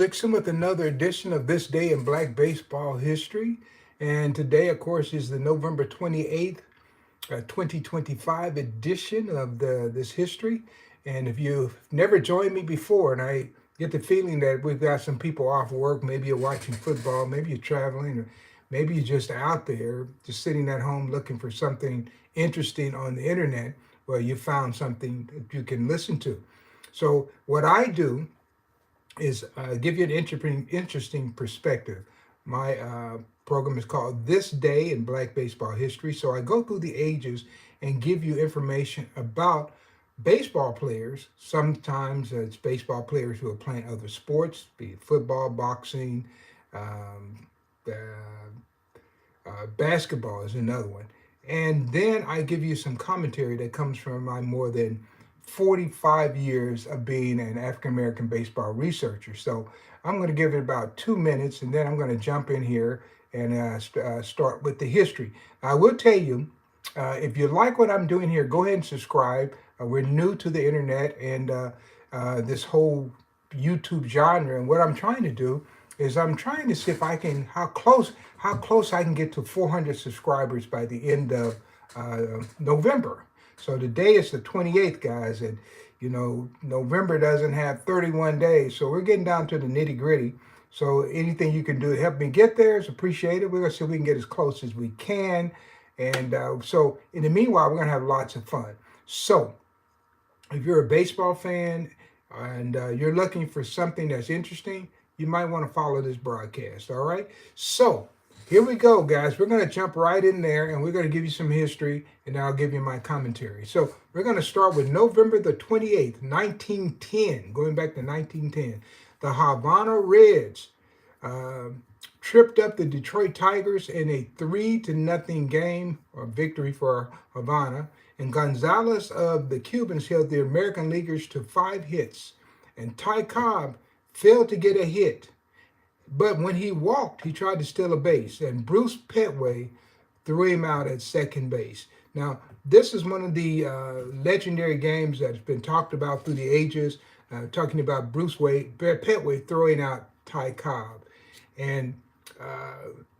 Dixon with another edition of This Day in Black Baseball History. And today, of course, is the November 28th, 2025 edition of this history. And if you've never joined me before, and I get the feeling that we've got some people off work, maybe you're watching football, maybe you're traveling, or maybe you're just out there, just sitting at home looking for something interesting on the internet, well, you found something that you can listen to. So what I do is give you an interesting perspective. My program is called This Day in Black Baseball History. So I go through the ages and give you information about baseball players. Sometimes it's baseball players who are playing other sports, be it football, boxing, um, basketball is another one. And then I give you some commentary that comes from my more than 45 years of being an African American baseball researcher. So I'm going to give it about 2 minutes, and then I'm going to jump in here and start with the history. I will tell you, if you like what I'm doing here, go ahead and subscribe. We're new to the internet and this whole YouTube genre, and what I'm trying to do is I'm trying to see if I can how close I can get to 400 subscribers by the end of November. So today is the 28th, guys, and you know November doesn't have 31 days, so we're getting down to the nitty gritty. So anything you can do to help me get there is appreciated. We're gonna see if we can get as close as we can, and so in the meanwhile, we're gonna have lots of fun. So if you're a baseball fan and you're looking for something that's interesting, you might want to follow this broadcast. All right. So here we go, guys. We're going to jump right in there and we're going to give you some history and then I'll give you my commentary. So we're going to start with November the 28th, 1910, going back to 1910. The Havana Reds tripped up the Detroit Tigers in a 3-0 game or victory for Havana. And Gonzalez of the Cubans held the American Leaguers to 5 hits. And Ty Cobb failed to get a hit. But when he walked, he tried to steal a base, and Bruce Petway threw him out at second base. Now, this is one of the legendary games that's been talked about through the ages, talking about Petway throwing out Ty Cobb. And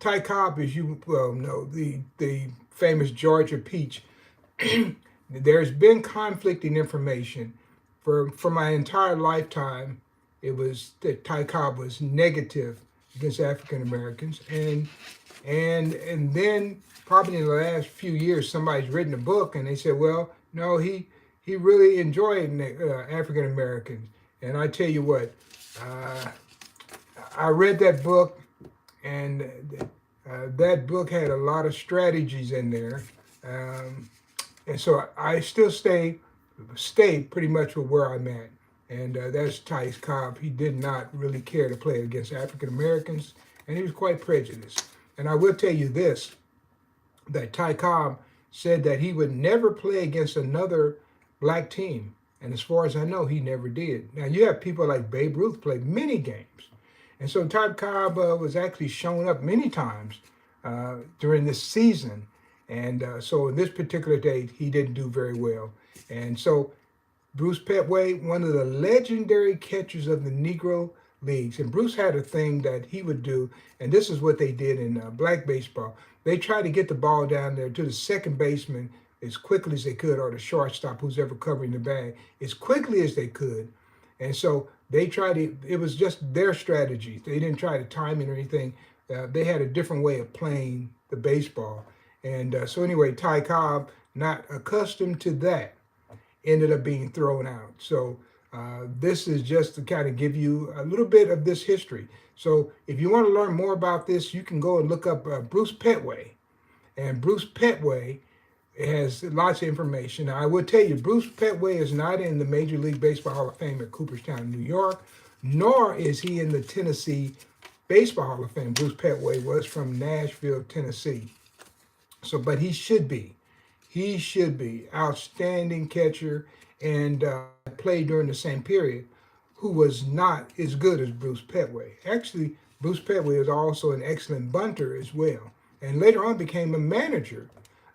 Ty Cobb, as you well know, the famous Georgia Peach. There's been conflicting information for my entire lifetime. It was that Ty Cobb was negative against African Americans, and then probably in the last few years, somebody's written a book and they said, well, no, he really enjoyed African Americans. And I tell you what, I read that book, and that book had a lot of strategies in there, and so I still stay pretty much with where I'm at. And that's Ty Cobb. He did not really care to play against African Americans, and he was quite prejudiced. And I will tell you this, that Ty Cobb said that he would never play against another black team. And as far as I know, he never did. Now, you have people like Babe Ruth play many games. And so Ty Cobb was actually shown up many times during this season. And so in this particular date, he didn't do very well. And so Bruce Petway, one of the legendary catchers of the Negro Leagues. And Bruce had a thing that he would do, and this is what they did in black baseball. They tried to get the ball down there to the second baseman as quickly as they could, or the shortstop, who's ever covering the bag, as quickly as they could. And so they tried to, it was just their strategy. They didn't try to time it or anything. They had a different way of playing the baseball. And so anyway, Ty Cobb, not accustomed to that, ended up being thrown out. So this is just to kind of give you a little bit of this history. So if you want to learn more about this, you can go and look up Bruce Petway. And Bruce Petway has lots of information. Now, I will tell you, Bruce Petway is not in the Major League Baseball Hall of Fame at Cooperstown, New York, nor is he in the Tennessee Baseball Hall of Fame. Bruce Petway was from Nashville, Tennessee. So, but he should be. He should be outstanding catcher and played during the same period, who was not as good as Bruce Petway. Actually, Bruce Petway was also an excellent bunter as well, and later on became a manager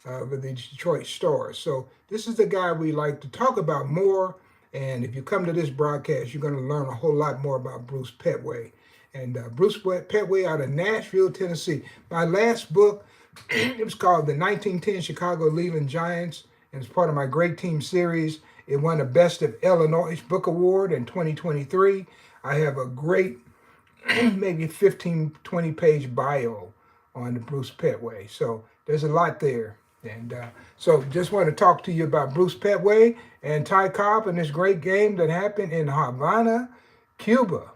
of the Detroit Stars. So this is the guy we like to talk about more And if you come to this broadcast, you're going to learn a whole lot more about Bruce Petway. And Bruce Petway out of Nashville, Tennessee. My last book, it was called The 1910 Chicago Leland Giants, and it's part of my Great Team series. It won the Best of Illinois Book Award in 2023. I have a great, maybe 15, 20 page bio on the Bruce Petway. So there's a lot there. And so just want to talk to you about Bruce Petway and Ty Cobb and this great game that happened in Havana, Cuba.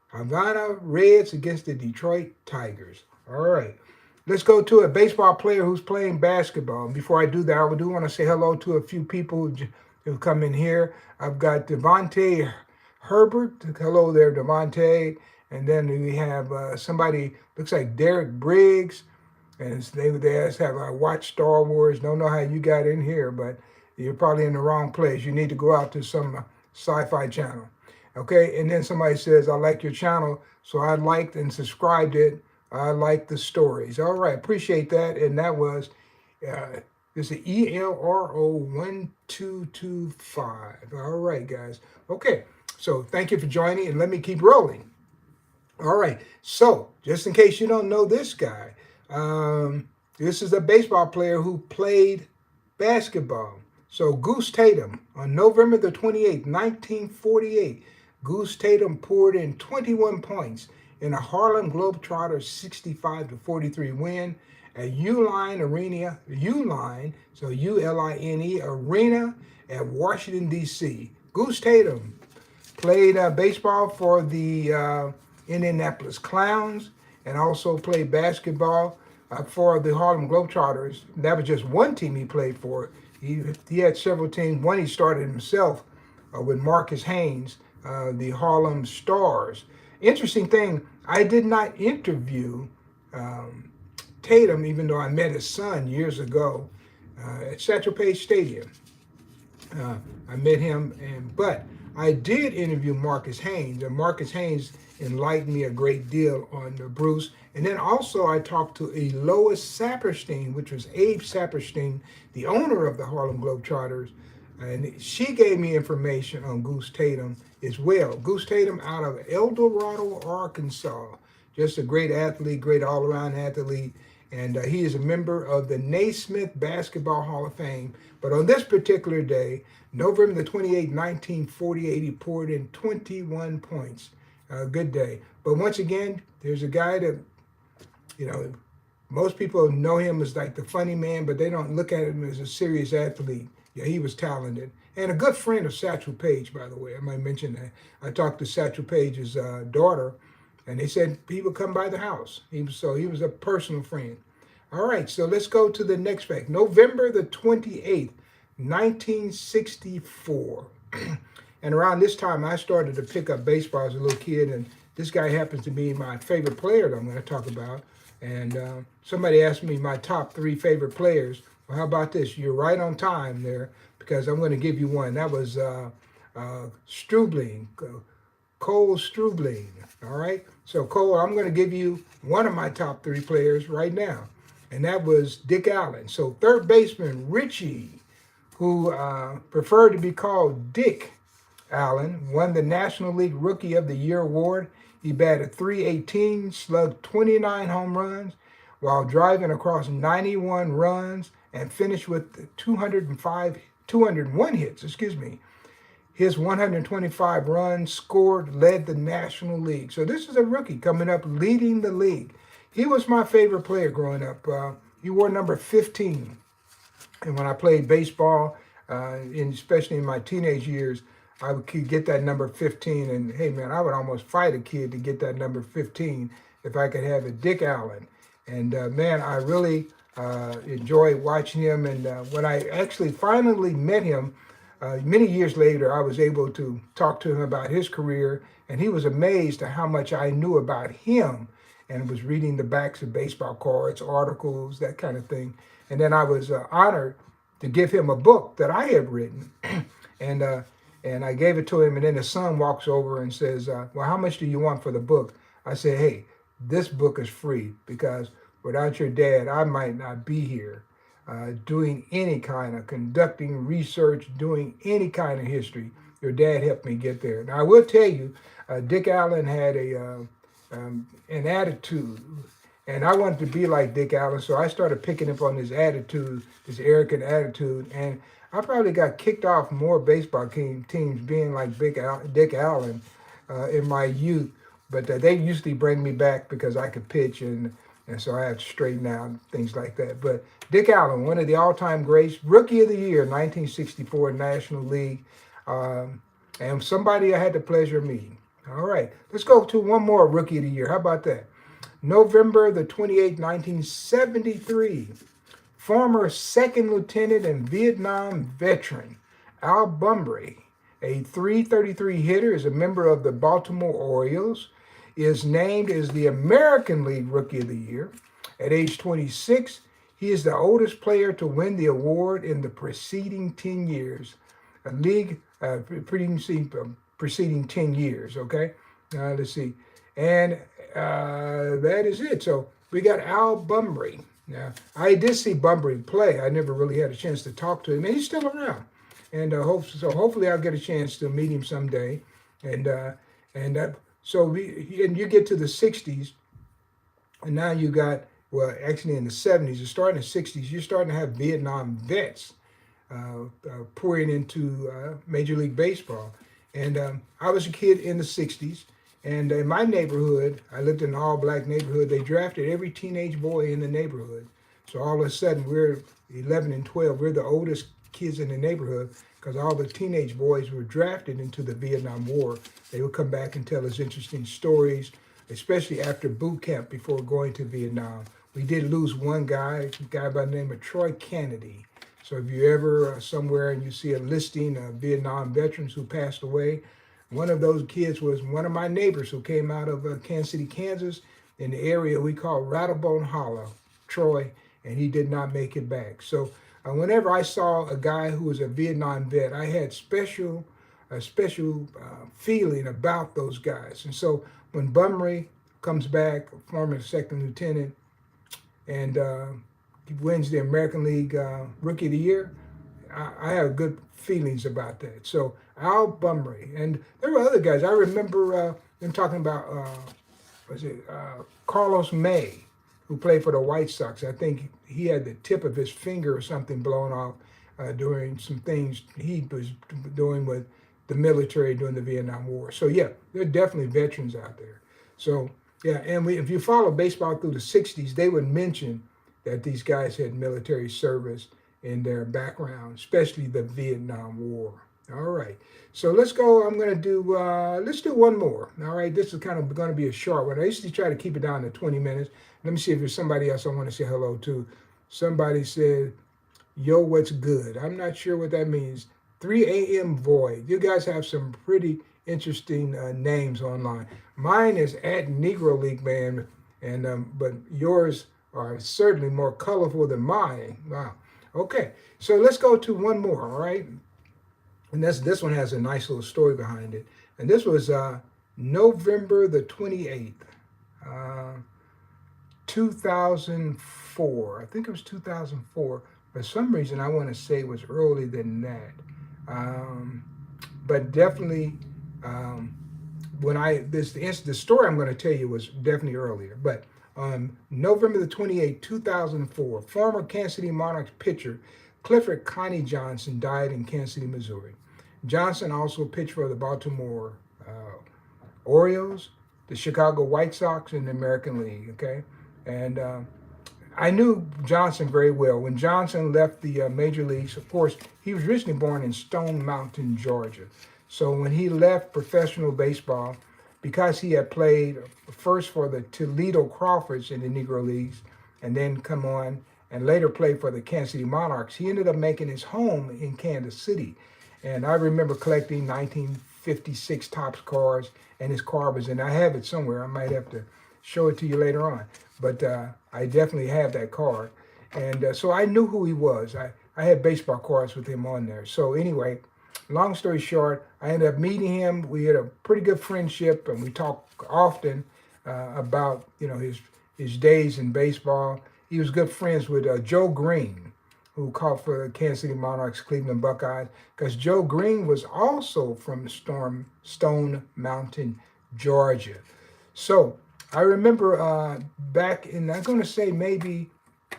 Havana Reds against the Detroit Tigers. All right. Let's go to a baseball player who's playing basketball. And before I do that, I do want to say hello to a few people who come in here. I've got Devontae Herbert. Hello there, Devontae. And then we have somebody, looks like Derek Briggs. And they have I watch Star Wars. Don't know how you got in here, but you're probably in the wrong place. You need to go out to some sci-fi channel. Okay, and then somebody says, I like your channel, so I liked and subscribed it. I like the stories. All right, appreciate that. And that was, this is ELRO1225. All right, guys. Okay, so thank you for joining, and let me keep rolling. All right, so just in case you don't know this guy, this is a baseball player who played basketball. So Goose Tatum, on November the 28th, 1948, Goose Tatum poured in 21 points in a Harlem Globetrotters 65-43 win at Uline Arena, so U-L-I-N-E Arena at Washington, D.C. Goose Tatum played baseball for the Indianapolis Clowns and also played basketball for the Harlem Globetrotters. That was just one team he played for. He had several teams. One he started himself with Marcus Haynes, the Harlem Stars. Interesting thing, I did not interview Tatum, even though I met his son years ago at Satchel Paige Stadium. I met him, but I did interview Marcus Haynes, and Marcus Haynes enlightened me a great deal on Bruce. And then also I talked to Lois Saperstein, which was Abe Saperstein, the owner of the Harlem Globetrotters, and she gave me information on Goose Tatum as well. Goose Tatum out of El Dorado, Arkansas. Just a great athlete, great all-around athlete. And he is a member of the Naismith Basketball Hall of Fame. But on this particular day, November the 28th, 1948, he poured in 21 points. Good day. But once again, there's a guy that, most people know him as like the funny man, but they don't look at him as a serious athlete. Yeah, he was talented. And a good friend of Satchel Paige, by the way. I might mention that. I talked to Satchel Paige's daughter, and they said he would come by the house. He was a personal friend. All right, so let's go to the next fact. November the 28th, 1964. And around this time, I started to pick up baseball as a little kid, and this guy happens to be my favorite player that I'm going to talk about. And somebody asked me my top 3 favorite players. Well, how about this? You're right on time there, because I'm going to give you one. That was Strubling, Cole Strubling. All right? So, Cole, I'm going to give you one of my top 3 players right now, and that was Dick Allen. So, third baseman Richie, who preferred to be called Dick Allen, won the National League Rookie of the Year award. He batted .318, slugged 29 home runs while driving across 91 runs and finished with 201 hits. His 125 runs scored led the National League. So this is a rookie coming up leading the league. He was my favorite player growing up. He wore number 15. And when I played baseball, especially in my teenage years, I could get that number 15, and hey man, I would almost fight a kid to get that number 15 if I could have it. Dick Allen. And man, I really enjoyed watching him. And when I actually finally met him, many years later, I was able to talk to him about his career, and he was amazed at how much I knew about him, and was reading the backs of baseball cards, articles, that kind of thing. And then I was honored to give him a book that I had written. And I gave it to him, and then his son walks over and says, well, how much do you want for the book? I said, hey, this book is free, because without your dad, I might not be here doing any kind of conducting research, doing any kind of history. your dad helped me get there. Now I will tell you, Dick Allen had an attitude, and I wanted to be like Dick Allen, so I started picking up on his attitude, this arrogant attitude, and I probably got kicked off more baseball teams being like Dick Allen in my youth, but they usually bring me back because I could pitch and so I had to straighten out things like that. But Dick Allen, one of the all-time greats, Rookie of the Year, 1964 National League, and somebody I had the pleasure of meeting. All right, let's go to one more Rookie of the Year. How about that? November the 28th, 1973. Former second lieutenant and Vietnam veteran Al Bunbury, a .333 hitter, is a member of the Baltimore Orioles, is named as the American League Rookie of the Year. At age 26, he is the oldest player to win the award in the preceding 10 years. A league preceding 10 years, okay? Let's see. And that is it. So we got Al Bunbury. Now, I did see Bunbury play. I never really had a chance to talk to him, and he's still around. And hopefully I'll get a chance to meet him someday. And you get to the 60s, and now you got, well, actually in the 70s, you're starting in the 60s, you're starting to have Vietnam vets pouring into Major League Baseball. And I was a kid in the 60s, and in my neighborhood, I lived in an all-black neighborhood, they drafted every teenage boy in the neighborhood. So all of a sudden, we're 11 and 12, we're the oldest kids in the neighborhood because all the teenage boys were drafted into the Vietnam War. They would come back and tell us interesting stories, especially after boot camp before going to Vietnam. We did lose one guy, a guy by the name of Troy Kennedy. So if you're ever somewhere and you see a listing of Vietnam veterans who passed away, one of those kids was one of my neighbors who came out of Kansas City, Kansas, in the area we call Rattlebone Hollow, Troy, and he did not make it back. So whenever I saw a guy who was a Vietnam vet, I had a special feeling about those guys. And so when Bunbury comes back, former second lieutenant, and wins the American League Rookie of the Year, I have good feelings about that. So Al Bunbury, and there were other guys. I remember them talking about, Carlos May, who played for the White Sox. I think he had the tip of his finger or something blown off during some things he was doing with the military during the Vietnam War. So yeah, there are definitely veterans out there. So yeah, and if you follow baseball through the 60s, they would mention that these guys had military service in their background, especially the Vietnam War. All right, so let's go. I'm going to do, let's do one more. All right, this is kind of going to be a short one. I used to try to keep it down to 20 minutes. Let me see if there's somebody else I want to say hello to. Somebody said, yo, what's good? I'm not sure what that means. 3 a.m. Void. You guys have some pretty interesting names online. Mine is at Negro League Man, and but yours are certainly more colorful than mine. Wow. Okay, so let's go to one more, all right? And this one has a nice little story behind it. And this was November the 28th, 2004. I think it was 2004. For some reason, I want to say it was earlier than that. But definitely, the story I'm going to tell you was definitely earlier. But November the 28th, 2004, former Kansas City Monarchs pitcher Clifford Connie Johnson died in Kansas City, Missouri. Johnson also pitched for the Baltimore Orioles, the Chicago White Sox, and the American League, okay? And I knew Johnson very well. When Johnson left the major leagues, of course, he was originally born in Stone Mountain, Georgia. So when he left professional baseball, because he had played first for the Toledo Crawfords in the Negro Leagues, and then come on and later played for the Kansas City Monarchs, he ended up making his home in Kansas City. And I remember collecting 1956 Topps cars, and his car was in. I have it somewhere. I might have to show it to you later on. But I definitely have that card. And so I knew who he was. I had baseball cards with him on there. So anyway, long story short, I ended up meeting him. We had a pretty good friendship, and we talked often about his days in baseball. He was good friends with Joe Green. who caught for the Kansas City Monarchs, Cleveland Buckeyes, because Joe Green was also from Stone Mountain, Georgia. So I remember back in, I'm going to say maybe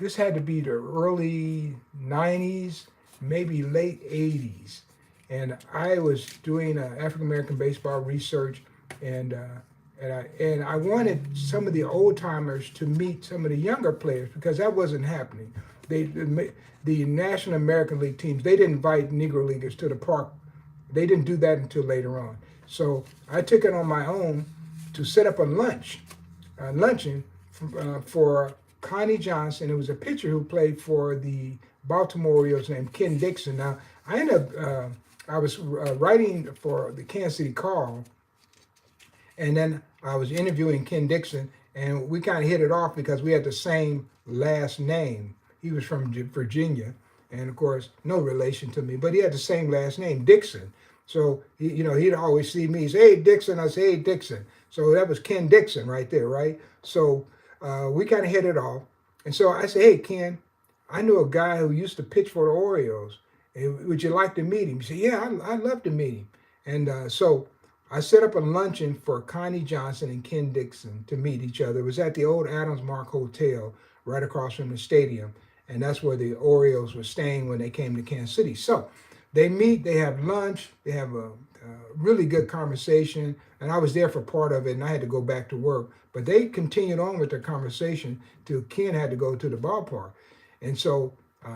this had to be the early 90s, maybe late 80s. And I was doing African American baseball research, and I wanted some of the old timers to meet some of the younger players because that wasn't happening. The National American League teams, they didn't invite Negro Leaguers to the park. They didn't do that until later on. So I took it on my own to set up a luncheon for Connie Johnson. It was a pitcher who played for the Baltimore Orioles named Ken Dixon. Now I ended up I was writing for the Kansas City Call, and then I was interviewing Ken Dixon, and we kind of hit it off because we had the same last name. He was from Virginia, and of course, no relation to me, but he had the same last name, Dixon. So he'd always see me. He'd say, "Hey, Dixon." I say, "Hey, Dixon." So that was Ken Dixon right there, right? So we kind of hit it off, and so I said, "Hey, Ken, I know a guy who used to pitch for the Orioles. Would you like to meet him?" He said, "Yeah, I'd love to meet him." And so I set up a luncheon for Connie Johnson and Ken Dixon to meet each other. It was at the old Adams Mark Hotel right across from the stadium. And that's where the Orioles were staying when they came to Kansas City. So they meet, they have lunch, they have a really good conversation. And I was there for part of it, and I had to go back to work. But they continued on with their conversation till Ken had to go to the ballpark. And so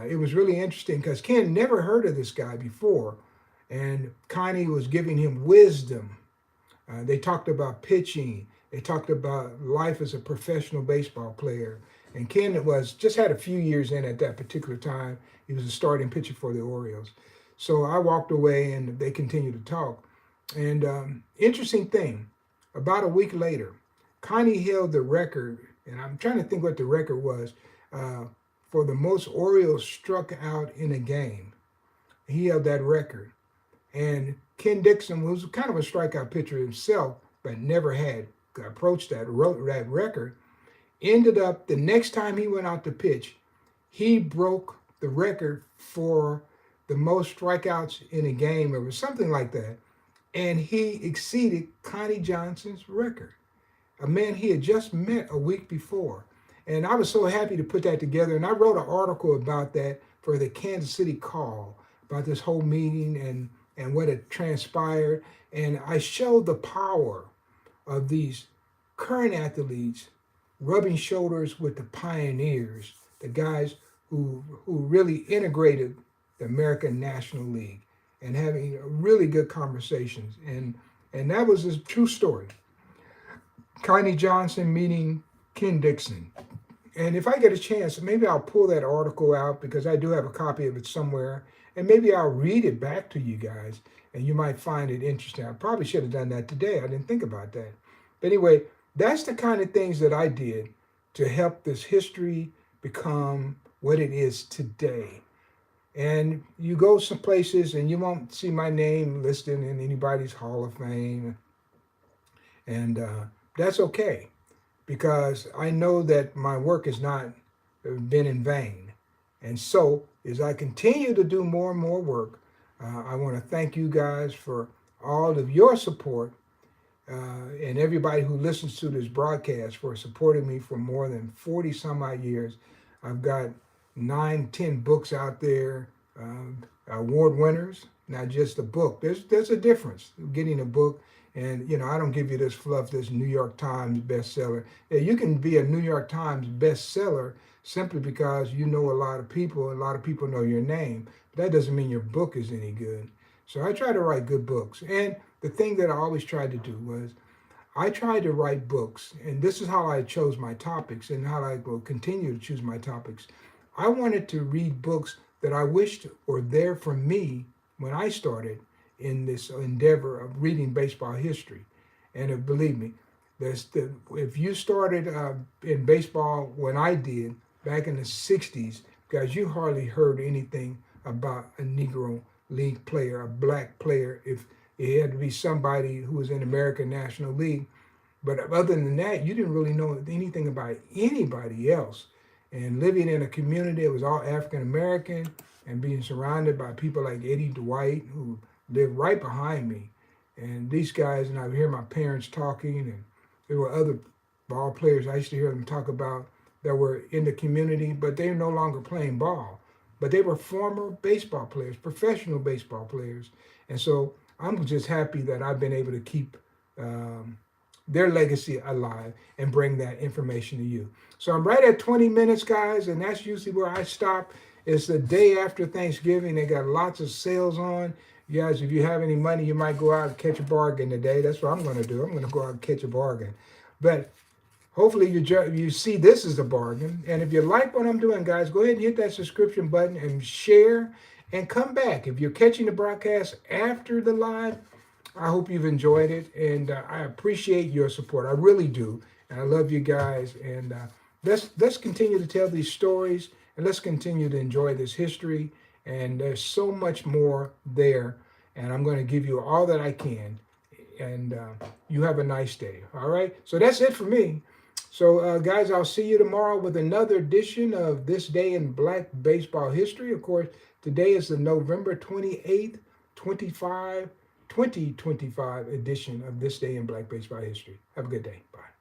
it was really interesting because Ken never heard of this guy before. And Connie was giving him wisdom. They talked about pitching. They talked about life as a professional baseball player. And Ken just had a few years in at that particular time. He was a starting pitcher for the Orioles. So I walked away, and they continued to talk. And interesting thing, about a week later, Connie held the record, and I'm trying to think what the record was, for the most Orioles struck out in a game. He held that record. And Ken Dixon was kind of a strikeout pitcher himself, but never had approached that record. Ended up, the next time he went out to pitch, he broke the record for the most strikeouts in a game, or something like that. And he exceeded Connie Johnson's record, a man he had just met a week before. And I was so happy to put that together. And I wrote an article about that for the Kansas City Call, about this whole meeting and what had transpired. And I showed the power of these current athletes rubbing shoulders with the pioneers, the guys who really integrated the American National League and having really good conversations. And that was a true story. Connie Johnson meeting Ken Dixon. And if I get a chance, maybe I'll pull that article out because I do have a copy of it somewhere. And maybe I'll read it back to you guys and you might find it interesting. I probably should have done that today. I didn't think about that. But anyway, that's the kind of things that I did to help this history become what it is today. And you go some places and you won't see my name listed in anybody's Hall of Fame. And that's okay, because I know that my work has not been in vain. And so, as I continue to do more and more work, I want to thank you guys for all of your support and everybody who listens to this broadcast for supporting me for more than 40 some odd years. I've got 9-10 books out there, award winners, not just a book. There's a difference getting a book. And, I don't give you this fluff, this New York Times bestseller. Yeah, you can be a New York Times bestseller simply because you know a lot of people know your name. But that doesn't mean your book is any good. So I try to write good books. And the thing that I always tried to do was I tried to write books. And this is how I chose my topics and how I will continue to choose my topics. I wanted to read books that I wished were there for me when I started in this endeavor of reading baseball history. And believe me, if you started in baseball when I did back in the 60s, guys, you hardly heard anything about a Negro League player, a black player, if it had to be somebody who was in the American National League. But other than that, you didn't really know anything about anybody else. and living in a community that was all African American and being surrounded by people like Eddie Dwight who lived right behind me. And these guys, and I would hear my parents talking, and there were other ball players I used to hear them talk about that were in the community, but they're no longer playing ball. But they were former baseball players, professional baseball players. And so I'm just happy that I've been able to keep their legacy alive and bring that information to you. So I'm right at 20 minutes, guys, and that's usually where I stop. It's the day after Thanksgiving. They got lots of sales on. You guys, if you have any money, you might go out and catch a bargain today. That's what I'm going to do. I'm going to go out and catch a bargain. But hopefully you see this as a bargain. And if you like what I'm doing, guys, go ahead and hit that subscription button and share and come back. If you're catching the broadcast after the live, I hope you've enjoyed it. And I appreciate your support. I really do. And I love you guys. And let's continue to tell these stories, and let's continue to enjoy this history. And there's so much more there. And I'm going to give you all that I can. And you have a nice day. All right. So that's it for me. So, guys, I'll see you tomorrow with another edition of This Day in Black Baseball History. Of course, today is the November 28th, 2025 edition of This Day in Black Baseball History. Have a good day. Bye.